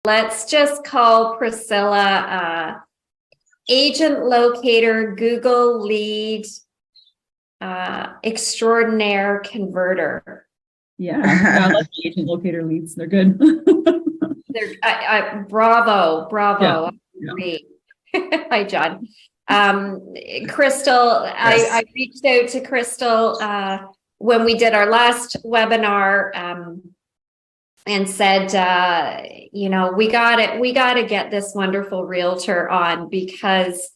let's just call Priscilla agent locator, Google lead, extraordinaire converter. Yeah, I like the agent locator leads. They're good. Bravo. Yeah. I agree. Hi, John. Crystal, Yes. I reached out to Crystal when we did our last webinar and said, we got to get this wonderful realtor on because,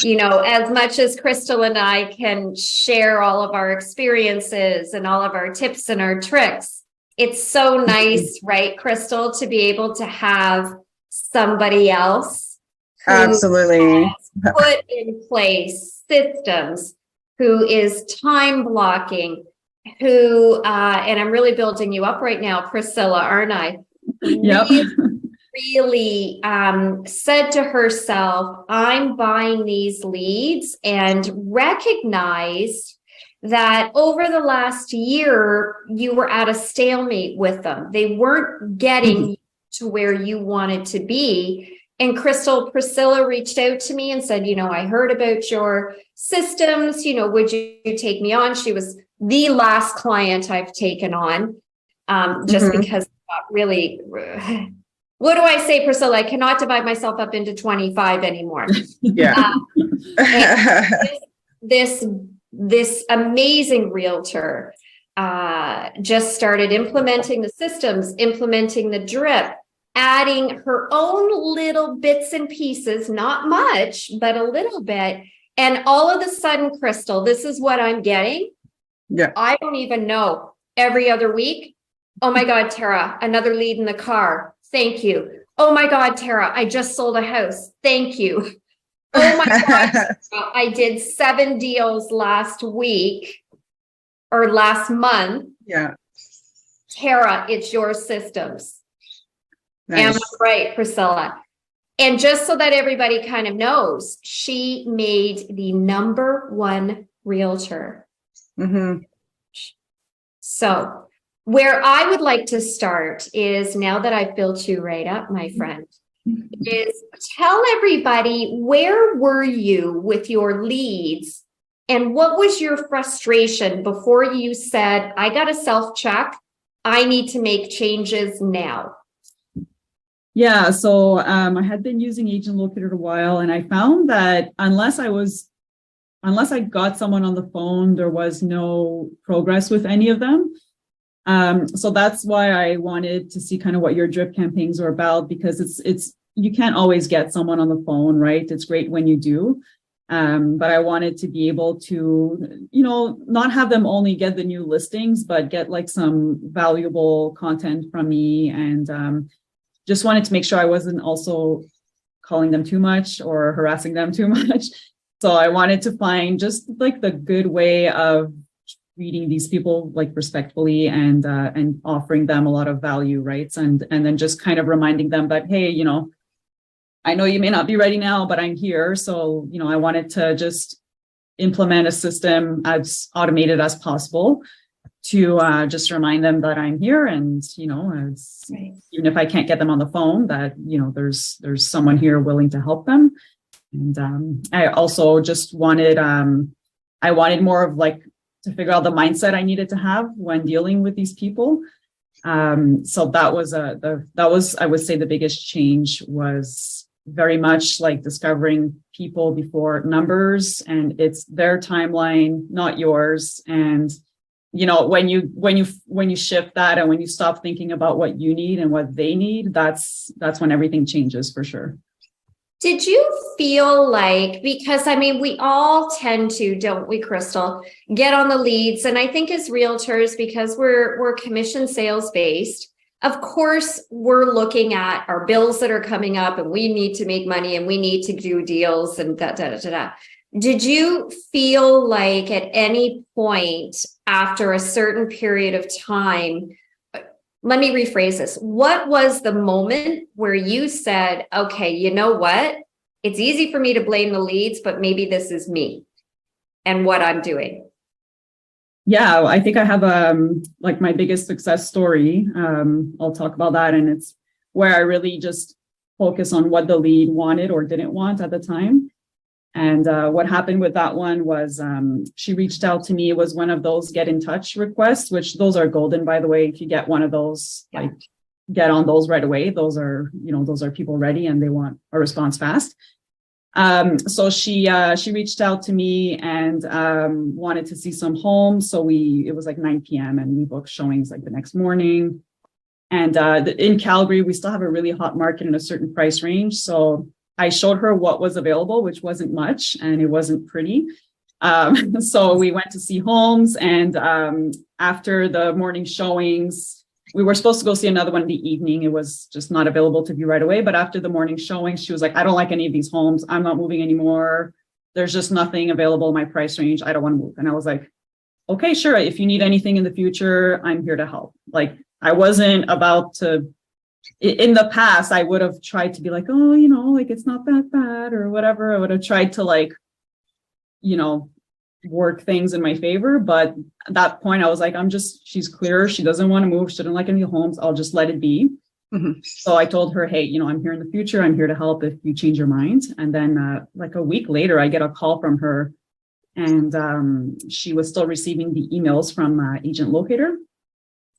as much as Crystal and I can share all of our experiences and all of our tips and our tricks, it's so nice, right, Crystal, to be able to have somebody else who Absolutely has put in place systems, who is time blocking, who, and I'm really building you up right now, Priscilla, aren't I? Yep. Really said to herself, I'm buying these leads, and recognized that over the last year, you were at a stalemate with them. They weren't getting to where you wanted to be. And Priscilla reached out to me and said, I heard about your systems, would you take me on? She was the last client I've taken on, just because really, what do I say, Priscilla? I cannot divide myself up into 25 anymore. Yeah. This amazing realtor just started implementing the systems, implementing the drip, adding her own little bits and pieces, not much, but a little bit. And all of a sudden, Crystal, this is what I'm getting. Yeah. I don't even know. Every other week. Oh my God, Tara, another lead in the car. Thank you. Oh my God, Tara, I just sold a house. Thank you. Oh my God, Tara, I did 7 deals last week or last month. Yeah. Tara, it's your systems. Nice. Am I right, Priscilla? And just so that everybody kind of knows, she made the #1 realtor. So where I would like to start is, now that I've built you right up, my friend, is tell everybody, where were you with your leads and what was your frustration before you said, I got to self-check, I need to make changes now? Yeah, so I had been using Agent Locator a while, and I found that unless I got someone on the phone, there was no progress with any of them. So that's why I wanted to see kind of what your drip campaigns are about, because it's you can't always get someone on the phone, right? It's great when you do. But I wanted to be able to, not have them only get the new listings, but get like some valuable content from me, and just wanted to make sure I wasn't also calling them too much or harassing them too much. So I wanted to find just like the good way of treating these people like respectfully and offering them a lot of value, right? And then just kind of reminding them that, hey, I know you may not be ready now, but I'm here. So, I wanted to just implement a system as automated as possible to just remind them that I'm here, and Right. even if I can't get them on the phone, that there's someone here willing to help them. And I also just wanted more of like to figure out the mindset I needed to have when dealing with these people. So that was I would say the biggest change was very much like discovering people before numbers, and it's their timeline, not yours. And when you shift that, and when you stop thinking about what you need and what they need, that's when everything changes for sure. Did you feel like, because we all tend to, don't we, Crystal, get on the leads. And I think as realtors, because we're commission sales based, of course, we're looking at our bills that are coming up, and we need to make money, and we need to do deals and da. Did you feel like at any point after a certain period of time, let me rephrase this. What was the moment where you said, okay, you know what? It's easy for me to blame the leads, but maybe this is me and what I'm doing. Yeah, I think I have like my biggest success story. I'll talk about that. And it's where I really just focus on what the lead wanted or didn't want at the time. And what happened with that one was she reached out to me. It was one of those get in touch requests, which those are golden, by the way. If you get one of those, like get on those right away. Those are people ready and they want a response fast. So she reached out to me and wanted to see some homes. So it was like 9 p.m. and we booked showings like the next morning. And in Calgary, we still have a really hot market in a certain price range. So I showed her what was available, which wasn't much, and it wasn't pretty. So we went to see homes, and after the morning showings, we were supposed to go see another one in the evening. It was just not available to view right away. But after the morning showings, she was like, I don't like any of these homes. I'm not moving anymore. There's just nothing available in my price range. I don't want to move. And I was like, okay, sure. If you need anything in the future, I'm here to help. Like, I wasn't about to, in the past, I would have tried to be like, oh, like it's not that bad or whatever. I would have tried to like, work things in my favor. But at that point I was like, she's clear. She doesn't want to move. She didn't like any homes. I'll just let it be. Mm-hmm. So I told her, hey, I'm here in the future. I'm here to help if you change your mind. And then like a week later, I get a call from her, and she was still receiving the emails from Agent Locator.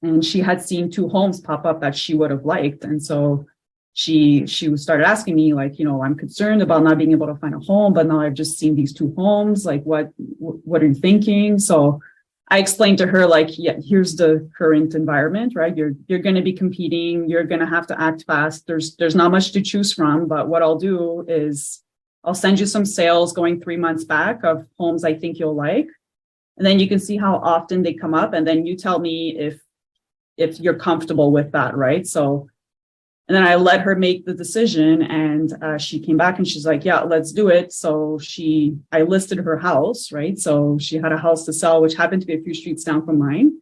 And she had seen 2 homes pop up that she would have liked. And so she started asking me like, I'm concerned about not being able to find a home, but now I've just seen these 2 homes. Like, what are you thinking? So I explained to her, like, yeah, here's the current environment, right? You're going to be competing. You're going to have to act fast. There's not much to choose from, but what I'll do is I'll send you some sales going 3 months back of homes I think you'll like. And then you can see how often they come up. And then you tell me if you're comfortable with that, right? So, and then I let her make the decision, and she came back and she's like, yeah, let's do it. So I listed her house, right? So she had a house to sell, which happened to be a few streets down from mine.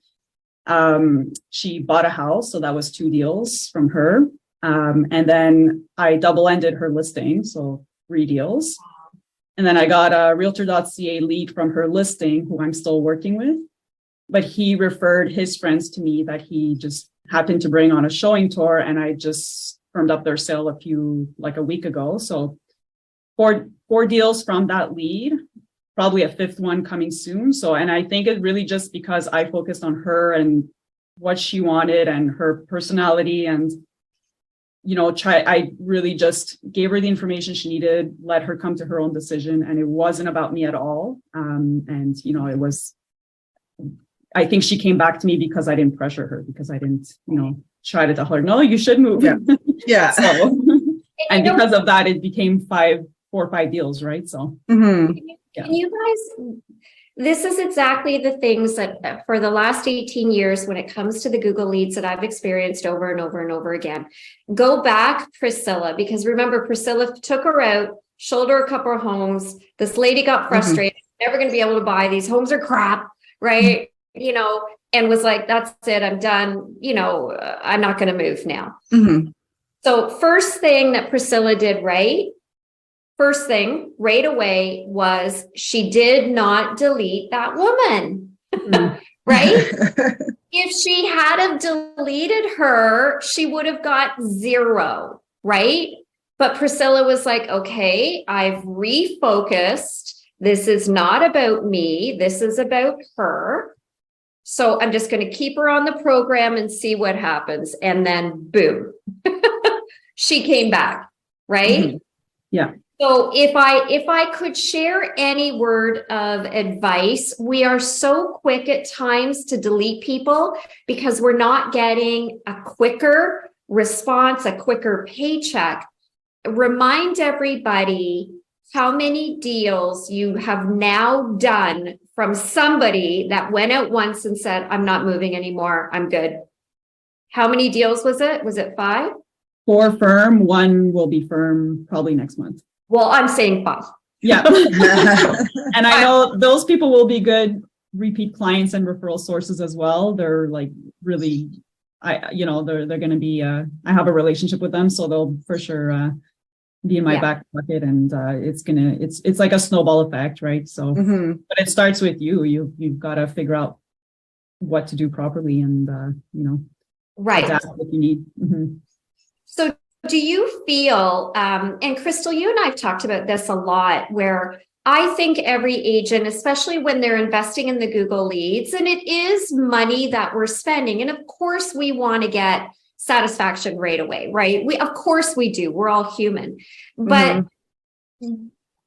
She bought a house. So that was 2 deals from her. And then I double-ended her listing. So 3 deals. And then I got a realtor.ca lead from her listing, who I'm still working with. But he referred his friends to me that he just happened to bring on a showing tour, and I just firmed up their sale a week ago. So 4 deals from that lead, probably a 5th one coming soon. So, and I think it really just because I focused on her and what she wanted and her personality, and I really just gave her the information she needed, let her come to her own decision, and it wasn't about me at all. And it was. I think she came back to me because I didn't pressure her, because I didn't, try to tell her, no, you should move. Yeah. Yeah. So, and because of that, it became 4 or 5 deals, right? So, mm-hmm. Can you guys, this is exactly the things that for the last 18 years, when it comes to the Google leads that I've experienced over and over and over again, go back Priscilla, because remember, Priscilla took her out, showed her a couple of homes. This lady got frustrated, never going to be able to buy these homes are crap, right? And was like, that's it, I'm done. I'm not going to move now. Mm-hmm. So first thing that Priscilla did right away was she did not delete that woman, right? If she had have deleted her, she would have got 0, right? But Priscilla was like, okay, I've refocused. This is not about me. This is about her. So I'm just going to keep her on the program and see what happens. And then boom, she came back, right? Mm-hmm. Yeah. So if I could share any word of advice, we are so quick at times to delete people because we're not getting a quicker response, a quicker paycheck. Remind everybody how many deals you have now done from somebody that went out once and said, I'm not moving anymore. I'm good. How many deals was it? Was it 5? 4 firm. 1 will be firm probably next month. Well, I'm saying 5. Yeah. And I know those people will be good repeat clients and referral sources as well. They're like really, they're going to be, I have a relationship with them, so they'll for sure be in my back pocket, and it's like a snowball effect, right? So, but it starts with you've got to figure out what to do properly and, right. adapt what you need. Mm-hmm. So do you feel, and Crystal, you and I have talked about this a lot, where I think every agent, especially when they're investing in the Google leads, and it is money that we're spending. And of course, we want to get satisfaction right away, right? Of course we do. We're all human. But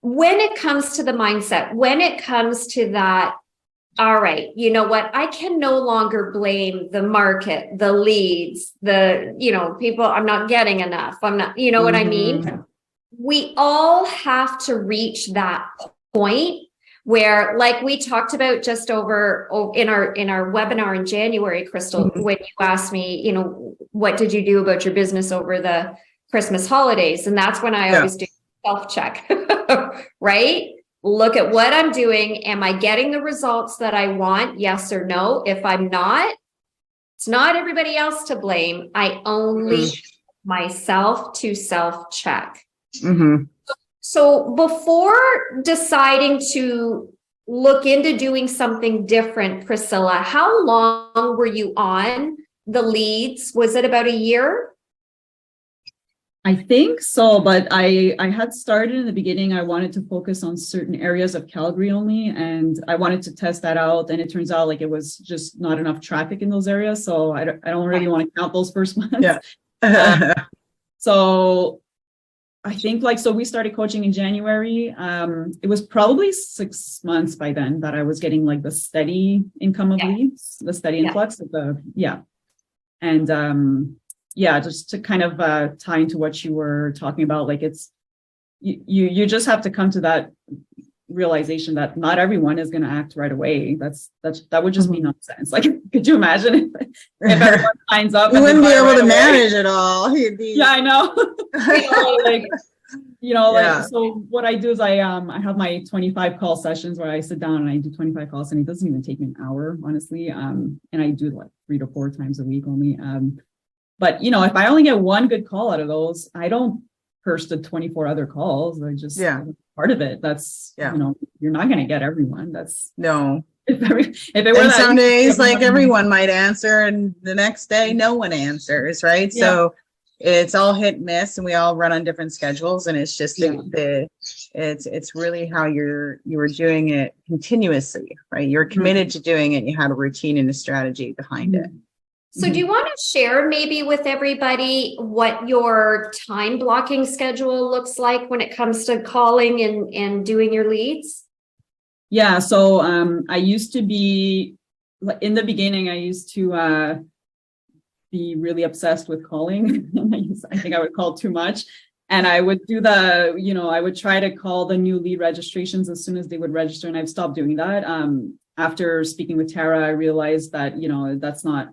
when it comes to the mindset, when it comes to that, all right, you know what? I can no longer blame the market, the leads, people, I'm not getting enough. I'm not, you know what I mean? We all have to reach that point where, like we talked about just over in our webinar in January, Crystal, when you asked me, what did you do about your business over the Christmas holidays? And that's when I always do self-check, right? Look at what I'm doing. Am I getting the results that I want? Yes or no? If I'm not, it's not everybody else to blame. I only myself to self-check. So before deciding to look into doing something different, Priscilla, how long were you on the leads? Was it about a year? I think so, but I had started in the beginning. I wanted to focus on certain areas of Calgary only, and I wanted to test that out. And it turns out like it was just not enough traffic in those areas. So I don't really want to count those first months. Yeah. So I think so we started coaching in January. It was probably 6 months by then that I was getting like the steady income of leads, the steady influx of and just to kind of tie into what you were talking about, like it's you just have to come to that realization that not everyone is going to act right away. That would just be nonsense. Like, could you imagine if everyone signs up? You wouldn't be able to manage it all. You'd be... Yeah, I know. So what I do is I have my 25 call sessions where I sit down and I do 25 calls, and it doesn't even take me an hour, honestly. And I do like 3 to 4 times a week only. But if I only get one good call out of those, I don't curse the 24 other calls. I just part of it. That's you're not going to get everyone. That's no. If it were and that, some days like everyone might answer, and the next day no one answers, right? Yeah. So it's all hit and miss, and we all run on different schedules, and it's just it's really how you're doing it continuously, right? You're committed to doing it. You have a routine and a strategy behind it. So do you want to share maybe with everybody what your time blocking schedule looks like when it comes to calling and doing your leads? Yeah. So I used to be, in the beginning, I used to be really obsessed with calling. I think I would call too much. And I would do I would try to call the new lead registrations as soon as they would register. And I've stopped doing that. After speaking with Tara, I realized that, that's not,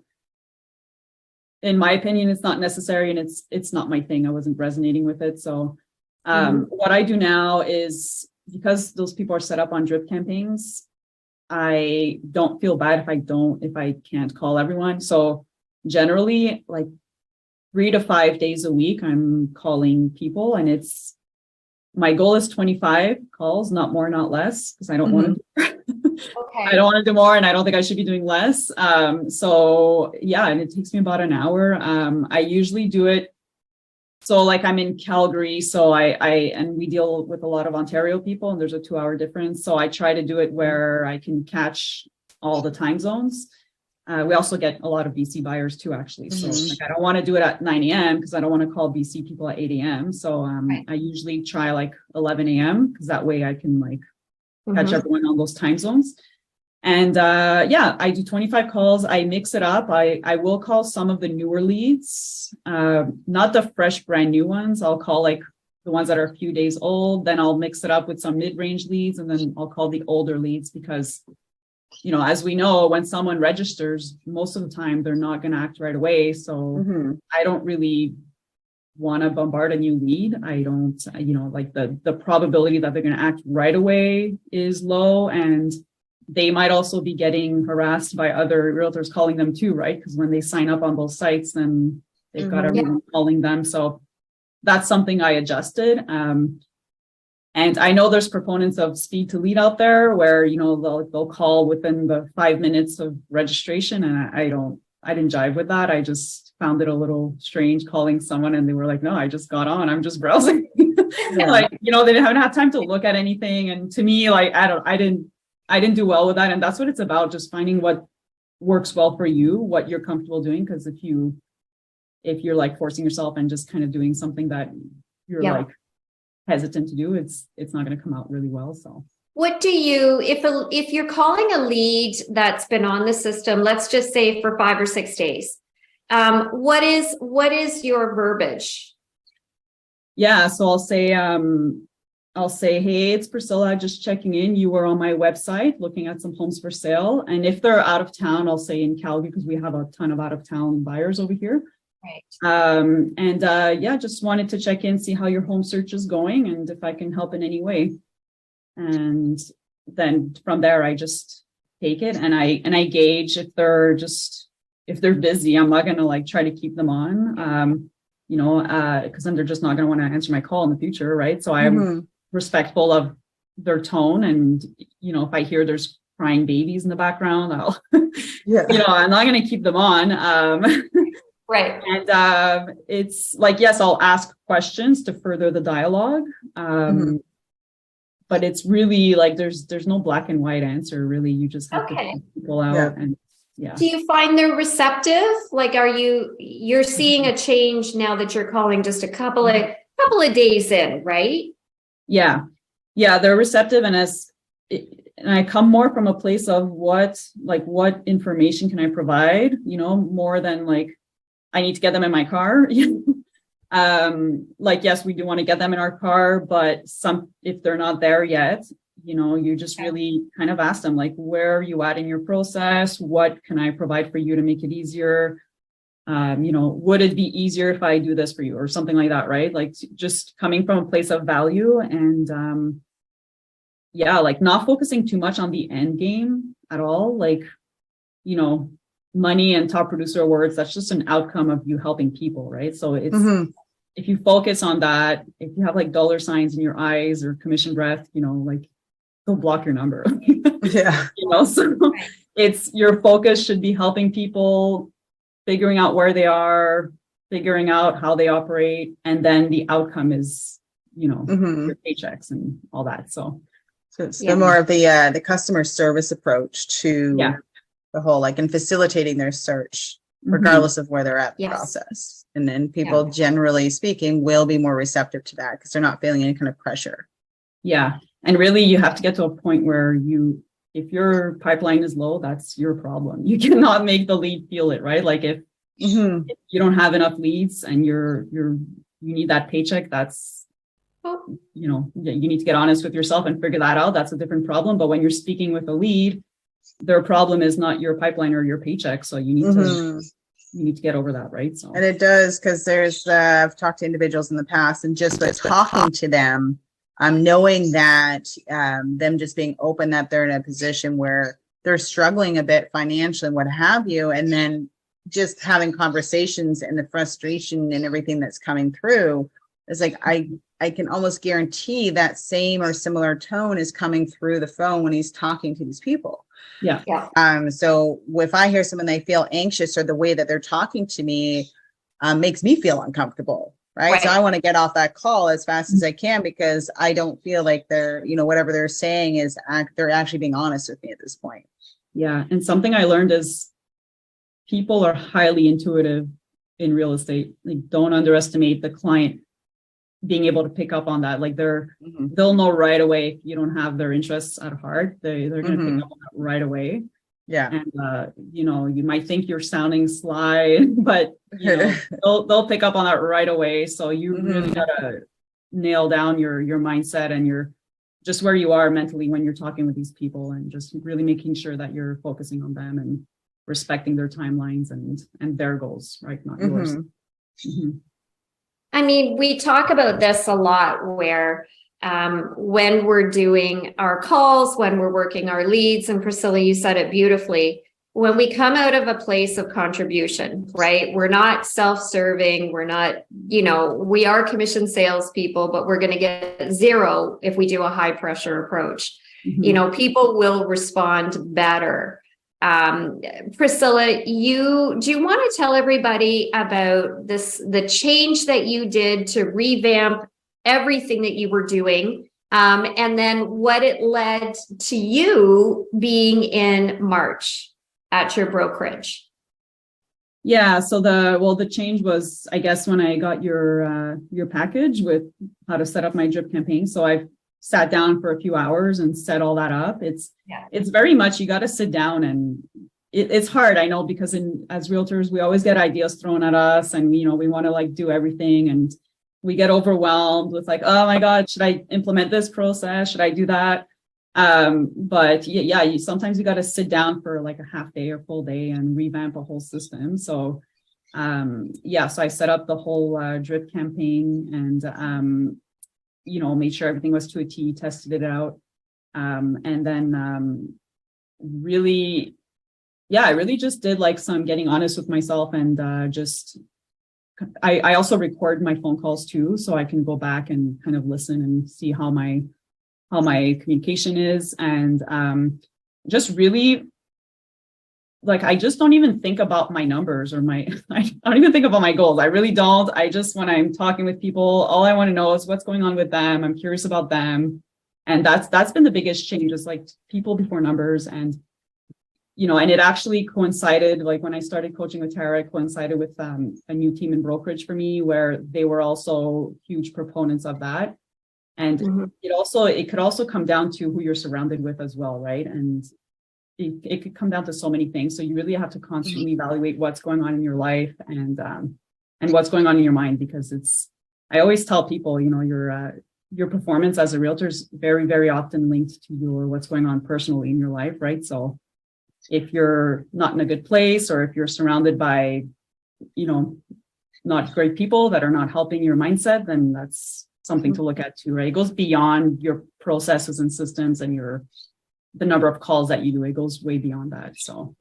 in my opinion, it's not necessary, and it's not my thing. I wasn't resonating with it. So what I do now is, because those people are set up on drip campaigns, I don't feel bad if I can't call everyone. So generally, like 3 to 5 days a week, I'm calling people, and my goal is 25 calls, not more, not less, because I don't want to. I don't want to do more, and I don't think I should be doing less. And it takes me about an hour. I usually do it. So like I'm in Calgary, so and we deal with a lot of Ontario people, and there's a 2-hour difference. So I try to do it where I can catch all the time zones. We also get a lot of BC buyers too, actually. So I don't want to do it at 9 a.m. because I don't want to call BC people at 8 a.m. So I usually try like 11 a.m. because that way I can catch everyone on those time zones. And I do 25 calls. I mix it up. I will call some of the newer leads, not the fresh brand new ones. I'll call like the ones that are a few days old. Then I'll mix it up with some mid-range leads, and then I'll call the older leads because, as we know, when someone registers, most of the time they're not going to act right away. So I don't really want to bombard a new lead. I don't, like the probability that they're going to act right away is low, and they might also be getting harassed by other realtors calling them too, right? Because when they sign up on those sites, then they've got everyone calling them. So that's something I adjusted. And I know there's proponents of speed to lead out there where, they'll call within the 5 minutes of registration. And I don't jive with that. I just found it a little strange calling someone and they were like, no, I just got on, I'm just browsing. Like, you know, they haven't had time to look at anything. And to me, like, I didn't do well with that. And that's what it's about, just finding what works well for you, what you're comfortable doing. Because if you're like forcing yourself and just kind of doing something that you're like hesitant to do, it's not going to come out really well. So what do you, if you're calling a lead that's been on the system, let's just say for 5 or 6 days, what is your verbiage? Yeah, so I'll say, hey, it's Priscilla, just checking in. You were on my website looking at some homes for sale. And if they're out of town, I'll say in Calgary, because we have a ton of out of town buyers over here. Right. Just wanted to check in, see how your home search is going and if I can help in any way. And then from there, I just take it and I gauge if they're busy. I'm not going to like try to keep them on, because then they're just not going to want to answer my call in the future. Right. So I'm respectful of their tone. And, you know, if I hear there's crying babies in the background, I'm not going to keep them on. Right. And it's like, yes, I'll ask questions to further the dialogue. But it's really like there's no black and white answer, really. You just have to help people out. And do you find they're receptive? Like, you're seeing a change now that you're calling just a couple of days in, right? Yeah, they're receptive, and I come more from a place of what information can I provide, you know, more than like I need to get them in my car. Yes, we do want to get them in our car, but if they're not there yet, you know, you just really kind of ask them, like, where are you at in your process? What can I provide for you to make it easier? Would it be easier if I do this for you or something like that, right? Like just coming from a place of value and, like not focusing too much on the end game at all. Like, you know, money and top producer awards, that's just an outcome of you helping people, right? So it's, if you focus on that, if you have like dollar signs in your eyes or commission breath, you know, like they'll block your number. So it's your focus should be helping people, figuring out where they are, figuring out how they operate, and then the outcome is, you know, your paychecks and all that. So it's more of the customer service approach to the whole, like, in facilitating their search, regardless of where they're at in the process. And then people, generally speaking, will be more receptive to that because they're not feeling any kind of pressure. Yeah. And really, you have to get to a point where if your pipeline is low, that's your problem. You cannot make the lead feel it, right? Like if you don't have enough leads and you need that paycheck, that's, you know, you need to get honest with yourself and figure that out. That's a different problem. But when you're speaking with a lead, their problem is not your pipeline or your paycheck. So you need to get over that, right? So, and it does, because there's I've talked to individuals in the past, and just by talking to them, knowing that them just being open that they're in a position where they're struggling a bit financially and what have you, and then just having conversations and the frustration and everything that's coming through, it's like I can almost guarantee that same or similar tone is coming through the phone when he's talking to these people. So if I hear someone, they feel anxious, or the way that they're talking to me makes me feel uncomfortable, right? So I want to get off that call as fast as I can, because I don't feel like they're, you know, whatever they're saying is they're actually being honest with me at this point. Yeah. And something I learned is people are highly intuitive in real estate. Like, don't underestimate the client being able to pick up on that. Like they'll know right away if you don't have their interests at heart. They're going to pick up on that right away. And you know, you might think you're sounding sly, but you know, they'll pick up on that right away. So you really gotta nail down your mindset and your just where you are mentally when you're talking with these people, and just really making sure that you're focusing on them and respecting their timelines and their goals, right? Not yours. I mean, we talk about this a lot where when we're doing our calls, when we're working our leads, and Priscilla, you said it beautifully, when we come out of a place of contribution, right? We're not self-serving. We're not, you know, we are commission salespeople, but we're going to get zero if we do a high pressure approach. You know, people will respond better Priscilla, do you want to tell everybody about the change that you did to revamp everything that you were doing, and then what it led to you being in March at your brokerage? Yeah, so the change was, I guess, when I got your package with how to set up my drip campaign. So I've sat down for a few hours and set all that up. It's very much, you got to sit down, and it's hard, I know, because as realtors, we always get ideas thrown at us, and we want to like do everything, and we get overwhelmed with like, oh my God, should I implement this process? Should I do that? But sometimes you got to sit down for like a half day or full day and revamp a whole system. So so I set up the whole drip campaign, and made sure everything was to a T, tested it out, and then I really just did like some getting honest with myself, and I also record my phone calls too, so I can go back and kind of listen and see how my communication is, and just really, like, I just don't even think about my numbers or I don't even think about my goals. I really don't. When I'm talking with people, all I want to know is what's going on with them. I'm curious about them. And that's been the biggest change, is like people before numbers. And, and it actually coincided, like when I started coaching with Tara, it coincided with a new team in brokerage for me, where they were also huge proponents of that. And it could also come down to who you're surrounded with as well, right? And it could come down to so many things. So you really have to constantly evaluate what's going on in your life, and what's going on in your mind, because I always tell people, your performance as a realtor is very, very often linked to what's going on personally in your life, right? So if you're not in a good place, or if you're surrounded by, not great people that are not helping your mindset, then that's something to look at too, right? It goes beyond your processes and systems and the number of calls that you do. It goes way beyond that. So,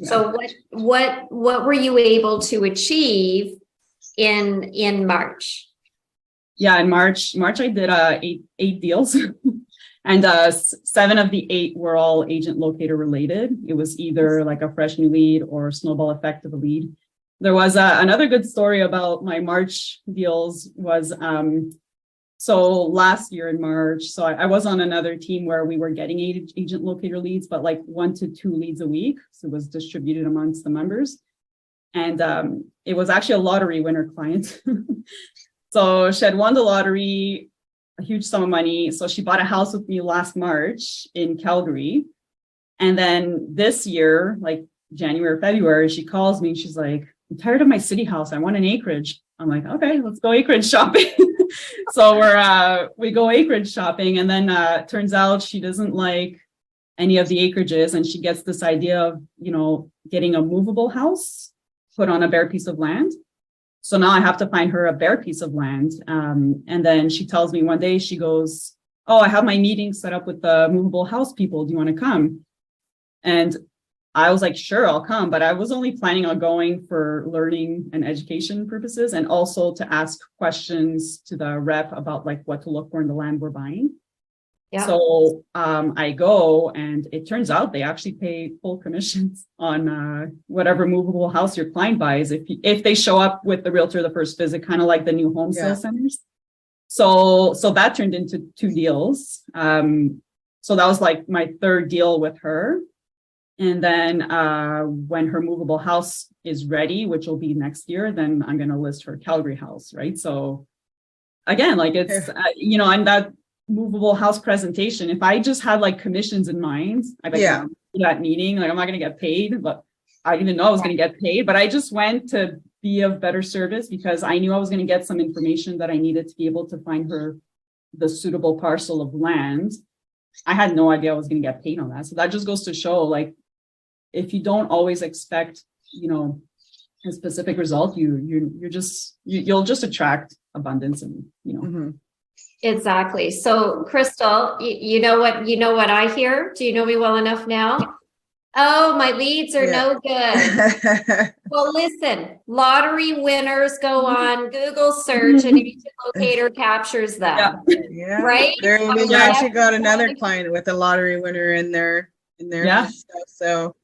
So what were you able to achieve in March? Yeah, in March I did eight deals, and 7 of the 8 were all agent locator related. It was either like a fresh new lead or snowball effect of a lead. There was another good story about my March deals was, so last year in March, so I was on another team where we were getting agent locator leads, but like 1 to 2 leads a week. So it was distributed amongst the members. And it was actually a lottery winner client. So she had won the lottery, a huge sum of money. So she bought a house with me last March in Calgary. And then this year, like January or February, she calls me and she's like, I'm tired of my city house. I want an acreage. I'm like, okay, let's go acreage shopping. So we go acreage shopping, and then turns out she doesn't like any of the acreages, and she gets this idea of, getting a movable house put on a bare piece of land. So now I have to find her a bare piece of land. And then she tells me one day, she goes, oh, I have my meeting set up with the movable house people. Do you want to come? And I was like, sure, I'll come. But I was only planning on going for learning and education purposes, and also to ask questions to the rep about like what to look for in the land we're buying. Yeah. So I go, and it turns out they actually pay full commissions on whatever movable house your client buys if they show up with the realtor the first visit, kind of like the new home sale centers. So that turned into 2 deals. So that was like my 3rd deal with her. And then when her movable house is ready, which will be next year, then I'm going to list her Calgary house, right? So again, like it's, and that movable house presentation, if I just had like commissions in mind, I bet that meeting, like I'm not going to get paid, but I didn't even know I was going to get paid, but I just went to be of better service because I knew I was going to get some information that I needed to be able to find her the suitable parcel of land. I had no idea I was going to get paid on that. So that just goes to show, like, if you don't always expect, a specific result, you'll just attract abundance, and Exactly. So Crystal, you know what I hear? Do you know me well enough now? Oh, my leads are no good. Well, listen, lottery winners go on Google search and agent locator captures them. Yeah. Right? We actually got another client with a lottery winner in their in there. Yeah. So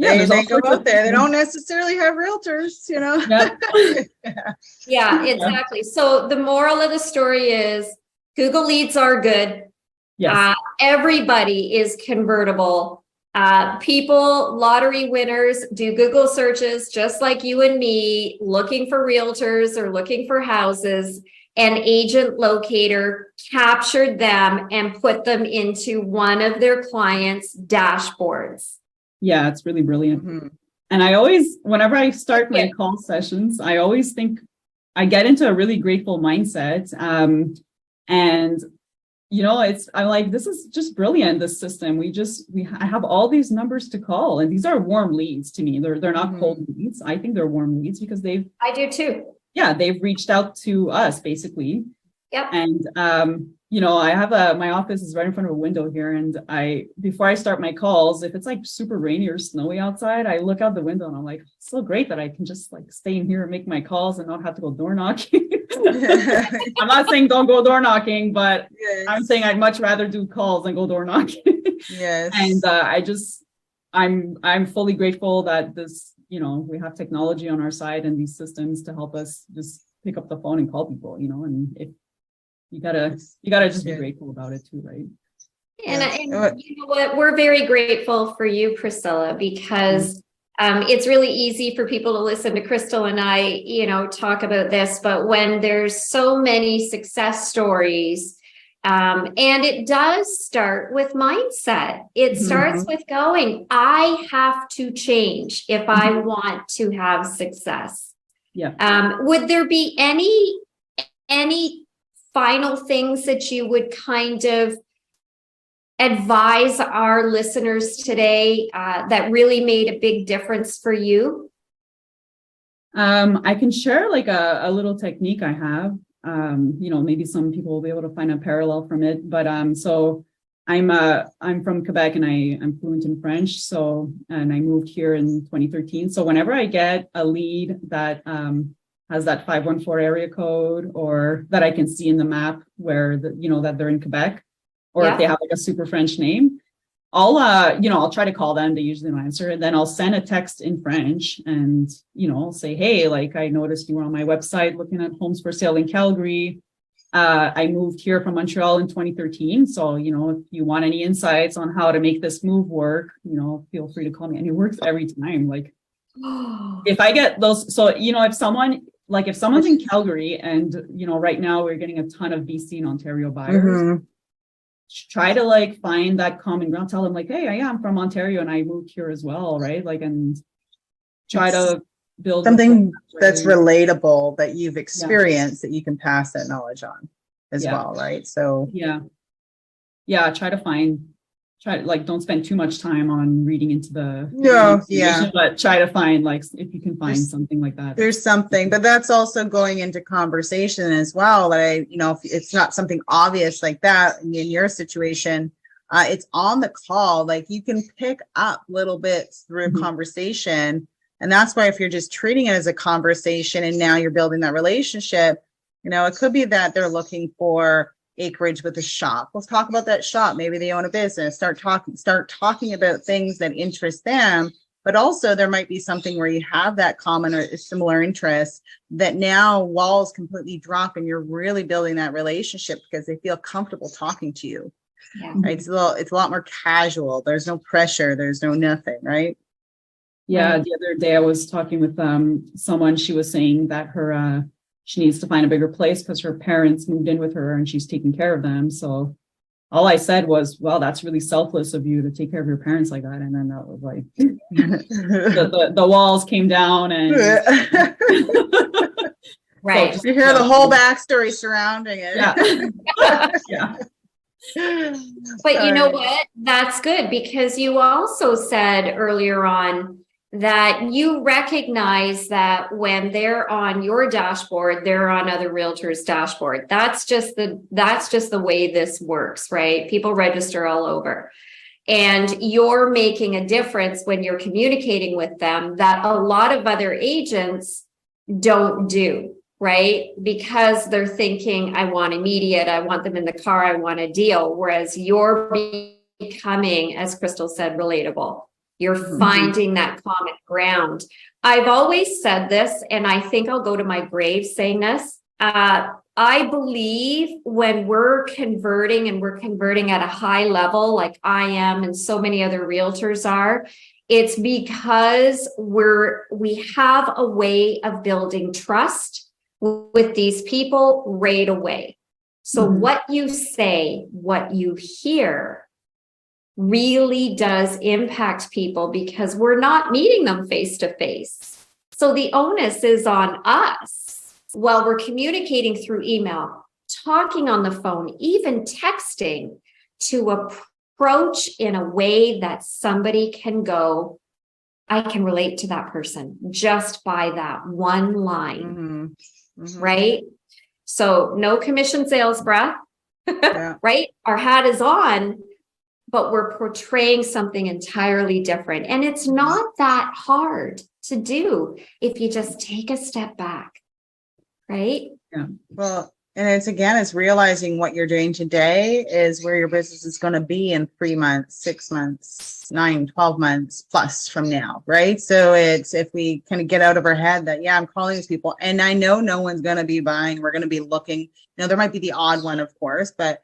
Yeah, there's all they go sorts of out there. They things. don't necessarily have realtors, you know? Yeah. Yeah, exactly. So the moral of the story is Google Leads are good. Yes. Everybody is convertible. People, lottery winners do Google searches just like you and me, looking for realtors or looking for houses. An agent locator captured them and put them into one of their clients' dashboards. Yeah, it's really brilliant. Mhm. And I always, whenever I start my call sessions, I always think I get into a really grateful mindset. And you know, I'm like, this is just brilliant, this system. I have all these numbers to call, and these are warm leads to me. They're not cold leads. I think they're warm leads because I do too. they've reached out to us basically. Yep. And, you know, I have my office is right in front of a window here. And before I start my calls, if it's like super rainy or snowy outside, I look out the window and I'm like, it's so great that I can just like stay in here and make my calls and not have to go door knocking. I'm not saying don't go door knocking, but Yes. I'm saying I'd much rather do calls than go door knocking. Yes. And I'm fully grateful that this, you know, we have technology on our side and these systems to help us just pick up the phone and call people, you know, and if you gotta just be grateful about it too, right? And you know what? We're very grateful for you, Priscilla, because it's really easy for people to listen to Crystal and I, you know, talk about this, but when there's so many success stories, and it does start with mindset. It starts with going, I have to change if I want to have success. Yeah. Would there be any final things that you would kind of advise our listeners today that really made a big difference for you? I can share like a little technique I have. You know, maybe some people will be able to find a parallel from it. But so I'm from Quebec and I'm fluent in French. And I moved here in 2013. So whenever I get a lead that has that 514 area code, or that I can see in the map where that they're in Quebec, or if they have like a super French name, I'll try to call them. They usually don't answer. And then I'll send a text in French and, I'll say, hey, like I noticed you were on my website looking at homes for sale in Calgary. I moved here from Montreal in 2013. So, if you want any insights on how to make this move work, feel free to call me. And it works every time. Like if I get those, so, if someone's in Calgary and, right now we're getting a ton of BC and Ontario buyers, try to like find that common ground, tell them like, hey, I am from Ontario and I moved here as well. Right. Like, and try to build something that's relatable that you've experienced that you can pass that knowledge on as well. Right. So don't spend too much time on reading into but try to find like, if you can find something like that. There's something, but that's also going into conversation as well. That if it's not something obvious like that in your situation, it's on the call. Like you can pick up little bits through a conversation. And that's why if you're just treating it as a conversation and now you're building that relationship, it could be that they're looking for acreage with a shop. Let's talk about that shop. Maybe they own a business. Start talking about things that interest them. But also there might be something where you have that common or similar interest that now walls completely drop and you're really building that relationship because they feel comfortable talking to you. Yeah. Right? It's a lot more casual. There's no pressure. There's no nothing, right? Yeah. The other day I was talking with someone. She was saying that she needs to find a bigger place because her parents moved in with her and she's taking care of them. So all I said was, well, that's really selfless of you to take care of your parents like that. And then that was like, the walls came down and right. So you hear the whole backstory surrounding it. Yeah. But you know what? That's good because you also said earlier on that you recognize that when they're on your dashboard, they're on other realtors' dashboard. That's just the way this works, right? People register all over. And you're making a difference when you're communicating with them that a lot of other agents don't do, right? Because they're thinking, I want immediate, I want them in the car, I want a deal. Whereas you're being becoming, as Crystal said, relatable. You're Mhm. finding that common ground. I've always said this, and I think I'll go to my grave saying this. I believe when we're converting, and we're converting at a high level, like I am and so many other realtors are, it's because we have a way of building trust with these people right away. So Mhm. what you say, what you hear really does impact people, because we're not meeting them face to face. So the onus is on us while we're communicating through email, talking on the phone, even texting, to approach in a way that somebody can go, I can relate to that person just by that one line, right? So no commission sales breath, Yeah. right? Our hat is on, but we're portraying something entirely different. And it's not that hard to do if you just take a step back, right? Well, and it's realizing what you're doing today is where your business is going to be in 3 months, 6 months, 9, 12 months plus from now, right? So it's, if we kind of get out of our head that, yeah, I'm calling these people and I know no one's going to be buying, we're going to be looking, there might be the odd one, of course, but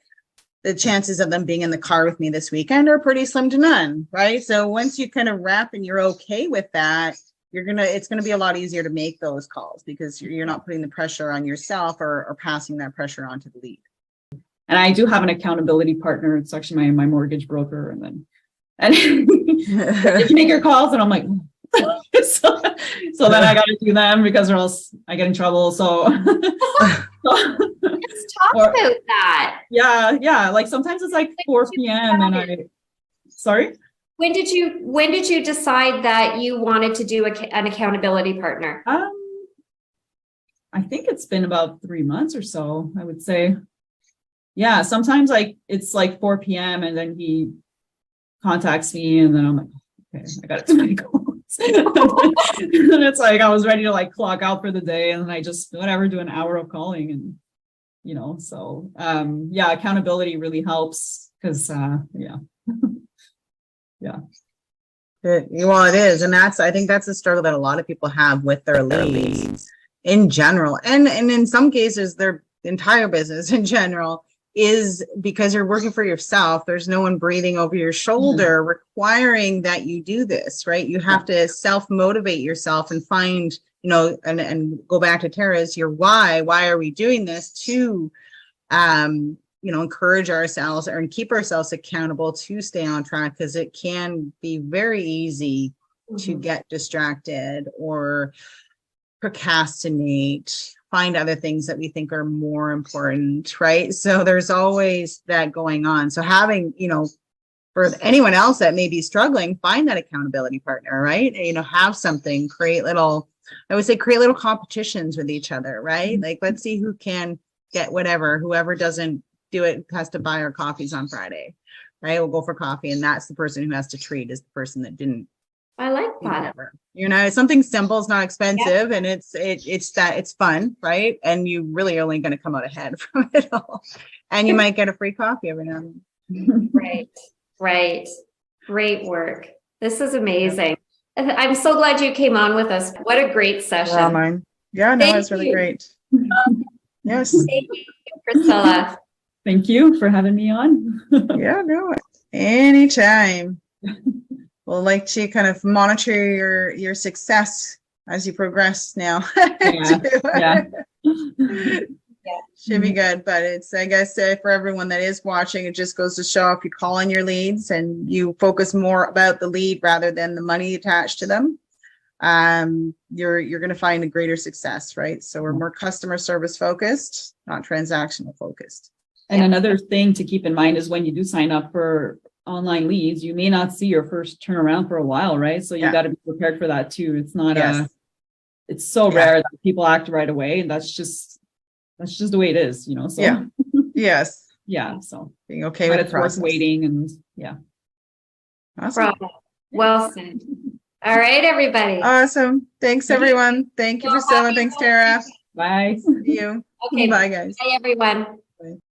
the chances of them being in the car with me this weekend are pretty slim to none, right? So once you kind of wrap and you're okay with that, it's gonna be a lot easier to make those calls, because you're not putting the pressure on yourself or passing that pressure on to the lead. And I do have an accountability partner. It's actually my mortgage broker. And you make your calls and I'm like, so then I got to do them because or else I get in trouble. So, Let's talk about that. Yeah. Like sometimes it's like 4 p.m. and sorry. When did you decide that you wanted to do an accountability partner? I think it's been about 3 months or so, I would say. Yeah, sometimes like it's like 4 p.m. and then he contacts me and then I'm like, okay, I got to do my calls. And it's like I was ready to like clock out for the day, and then I just do an hour of calling, and so yeah, accountability really helps because yeah. Yeah. Well, it is. And I think that's a struggle that a lot of people have with their leads in general. And in some cases, their entire business in general is because you're working for yourself. There's no one breathing over your shoulder requiring that you do this, right? You have to self-motivate yourself and find, and go back to Tara's, your why. Why are we doing this? To encourage ourselves and keep ourselves accountable to stay on track, because it can be very easy to get distracted or procrastinate, find other things that we think are more important, right? So there's always that going on. So having, for anyone else that may be struggling, find that accountability partner, right? Have something, create little competitions with each other, right? Like, let's see who can get whatever. Whoever doesn't do it has to buy our coffees on Friday, right? We'll go for coffee, and that's the person who has to treat is the person that didn't. I like that. It's something simple, it's not expensive, and it's fun, right? And you really are only going to come out ahead from it all. And you might get a free coffee every now and then. Right. Great work. This is amazing. I'm so glad you came on with us. What a great session. All mine. Yeah, no, it's really great. Yes. Thank you, Priscilla. Thank you for having me on. Yeah, no, anytime. We'll like to kind of monitor your success as you progress now. Yeah. Should be good. But it's, I guess, for everyone that is watching, it just goes to show if you call on your leads and you focus more about the lead rather than the money attached to them, you're going to find a greater success, right? So we're more customer service focused, not transactional focused. And another thing to keep in mind is when you do sign up for online leads, you may not see your first turnaround for a while, right? So you got to be prepared for that too. It's not it's so rare that people act right away, and that's just the way it is, so so being okay with it's worth waiting, and awesome. Well said. All right, everybody. Awesome. Thanks, everyone. Thank you, Priscilla. Thanks, Tara. Bye. See you. Okay. Bye, guys. Bye, everyone. Bye.